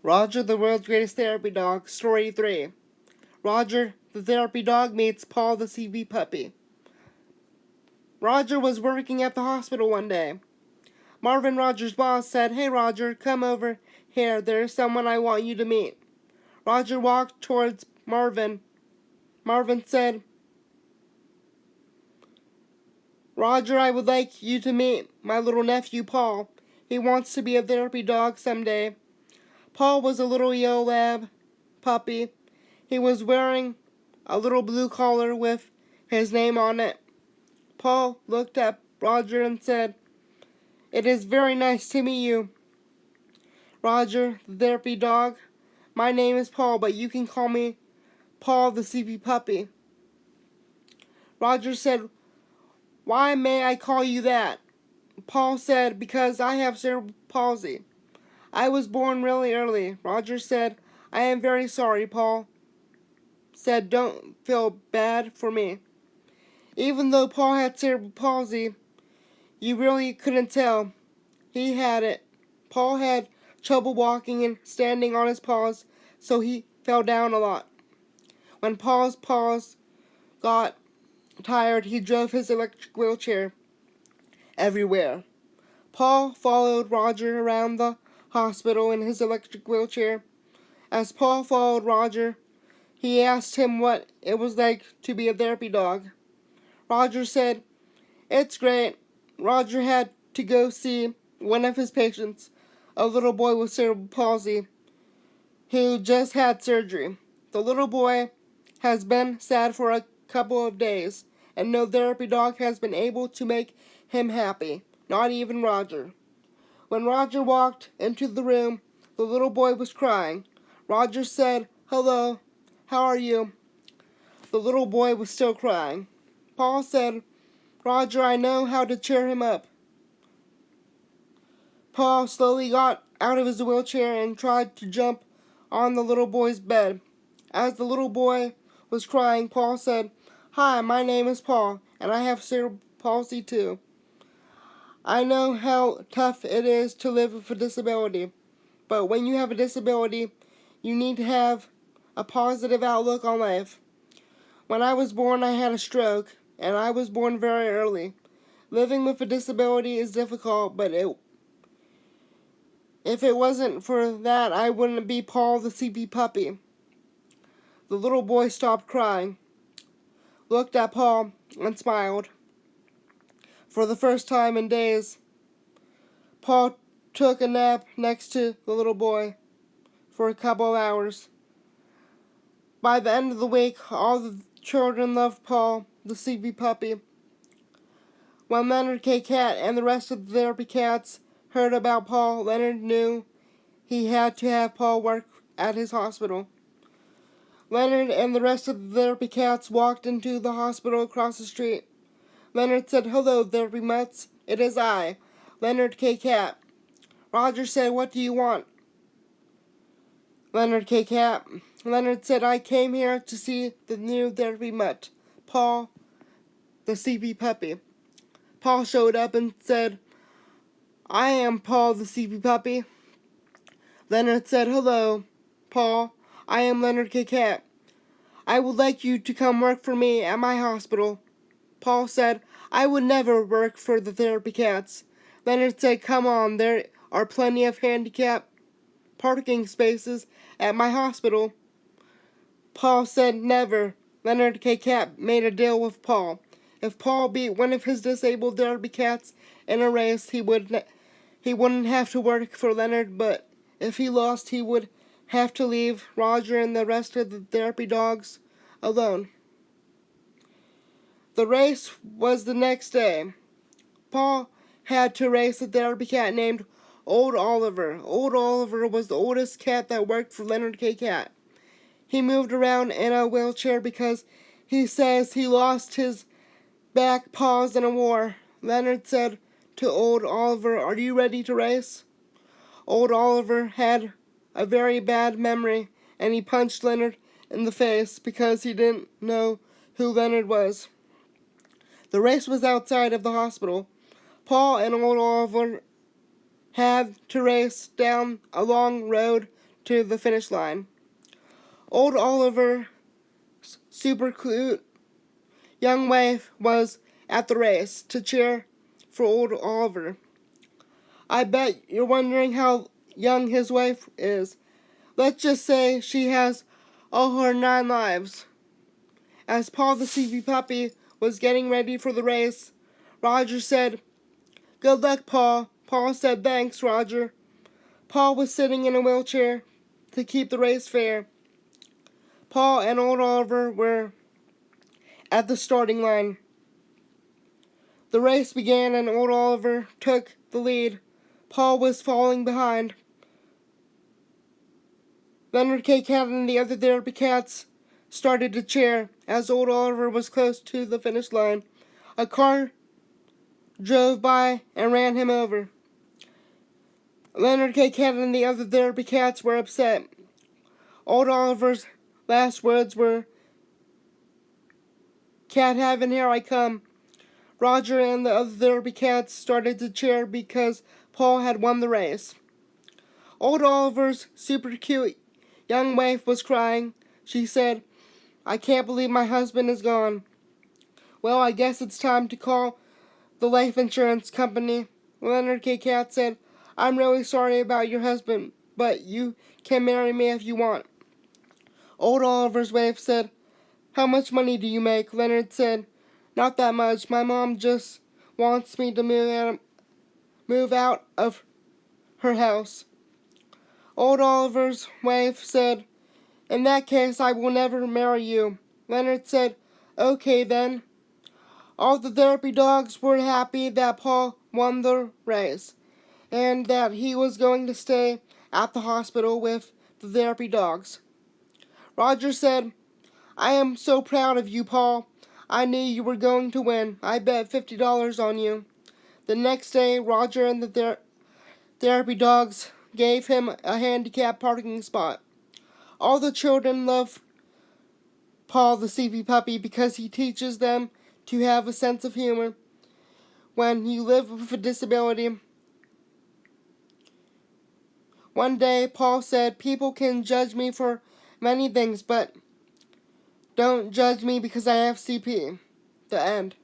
Roger, the world's greatest therapy dog, Story 3. Roger, the therapy dog, meets Paul, the CB puppy. Roger was working at the hospital one day. Marvin, Roger's boss, said, "Hey Roger, come over here. There's someone I want you to meet." Roger walked towards Marvin. Marvin said, "Roger, I would like you to meet my little nephew, Paul. He wants to be a therapy dog someday." Paul was a little yellow lab puppy. He was wearing a little blue collar with his name on it. Paul looked at Roger and said, "It is very nice to meet you, Roger, the therapy dog. My name is Paul, but you can call me Paul, the CP puppy." Roger said, "Why may I call you that?" Paul said, "Because I have cerebral palsy. I was born really early." Roger said, "I am very sorry." Paul said, "Don't feel bad for me." Even though Paul had cerebral palsy, you really couldn't tell he had it. Paul had trouble walking and standing on his paws, so he fell down a lot. When Paul's paws got tired, he drove his electric wheelchair everywhere. Paul followed Roger around the hospital in his electric wheelchair. As Paul followed Roger, he asked him what it was like to be a therapy dog. Roger said, "It's great." Roger had to go see one of his patients, a little boy with cerebral palsy, who just had surgery. The little boy has been sad for a couple of days, and no therapy dog has been able to make him happy, not even Roger. When Roger walked into the room, the little boy was crying. Roger said, "Hello, how are you?" The little boy was still crying. Paul said, "Roger, I know how to cheer him up." Paul slowly got out of his wheelchair and tried to jump on the little boy's bed. As the little boy was crying, Paul said, "Hi, my name is Paul, and I have cerebral palsy too. I know how tough it is to live with a disability, but when you have a disability, you need to have a positive outlook on life. When I was born, I had a stroke, and I was born very early. Living with a disability is difficult, but if it wasn't for that, I wouldn't be Paul the CP puppy." The little boy stopped crying, looked at Paul, and smiled. For the first time in days, Paul took a nap next to the little boy for a couple of hours. By the end of the week, all the children loved Paul, the CP puppy. When Leonard K. Cat and the rest of the therapy cats heard about Paul, Leonard knew he had to have Paul work at his hospital. Leonard and the rest of the therapy cats walked into the hospital across the street. Leonard said, "Hello, therapy mutts. It is I, Leonard K. Cat." Roger said, "What do you want, Leonard K. Cat?" Leonard said, "I came here to see the new therapy mutt, Paul, the CP puppy." Paul showed up and said, "I am Paul, the CP puppy." Leonard said, "Hello, Paul. I am Leonard K. Cat. I would like you to come work for me at my hospital." Paul said, "I would never work for the therapy cats." Leonard said, "Come on, there are plenty of handicap parking spaces at my hospital." Paul said, "Never." Leonard K. Cat made a deal with Paul. If Paul beat one of his disabled therapy cats in a race, he wouldn't have to work for Leonard, but if he lost, he would have to leave Roger and the rest of the therapy dogs alone. The race was the next day. Paul had to race a therapy cat named Old Oliver. Old Oliver was the oldest cat that worked for Leonard K. Cat. He moved around in a wheelchair because he says he lost his back paws in a war. Leonard said to Old Oliver, "Are you ready to race?" Old Oliver had a very bad memory, and he punched Leonard in the face because he didn't know who Leonard was. The race was outside of the hospital. Paul and Old Oliver had to race down a long road to the finish line. Old Oliver, super cute young wife, was at the race to cheer for old Oliver. I bet you're wondering how young his wife is. Let's just say she has all her 9 lives. As Paul the CP puppy was getting ready for the race, Roger said, "Good luck, Paul." Paul said, "Thanks, Roger." Paul was sitting in a wheelchair to keep the race fair. Paul and old Oliver were at the starting line. The race began and old Oliver took the lead. Paul was falling behind. Leonard K. Cat and the other Therapy Cats started to cheer as old Oliver was close to the finish line. A car drove by and ran him over. Leonard K. Cat and the other Therapy Cats were upset. Old Oliver's last words were, "Cat Heaven, here I come." Roger and the other Therapy Cats started to cheer because Paul had won the race. Old Oliver's super cute young wife was crying. She said, "I can't believe my husband is gone." "Well, I guess it's time to call the life insurance company." Leonard K. Cat said, "I'm really sorry about your husband, but you can marry me if you want." Old Oliver's wife said, "How much money do you make?" Leonard said, "Not that much. My mom just wants me to move out of her house." Old Oliver's wife said, "In that case, I will never marry you." Leonard said, "Okay then." All the therapy dogs were happy that Paul won the race, and that he was going to stay at the hospital with the therapy dogs. Roger said, "I am so proud of you, Paul. I knew you were going to win. I bet $50 on you." The next day, Roger and the therapy dogs gave him a handicap parking spot. All the children love Paul the CP puppy because he teaches them to have a sense of humor. When you live with a disability, one day Paul said, "People can judge me for many things, but don't judge me because I have CP." The end.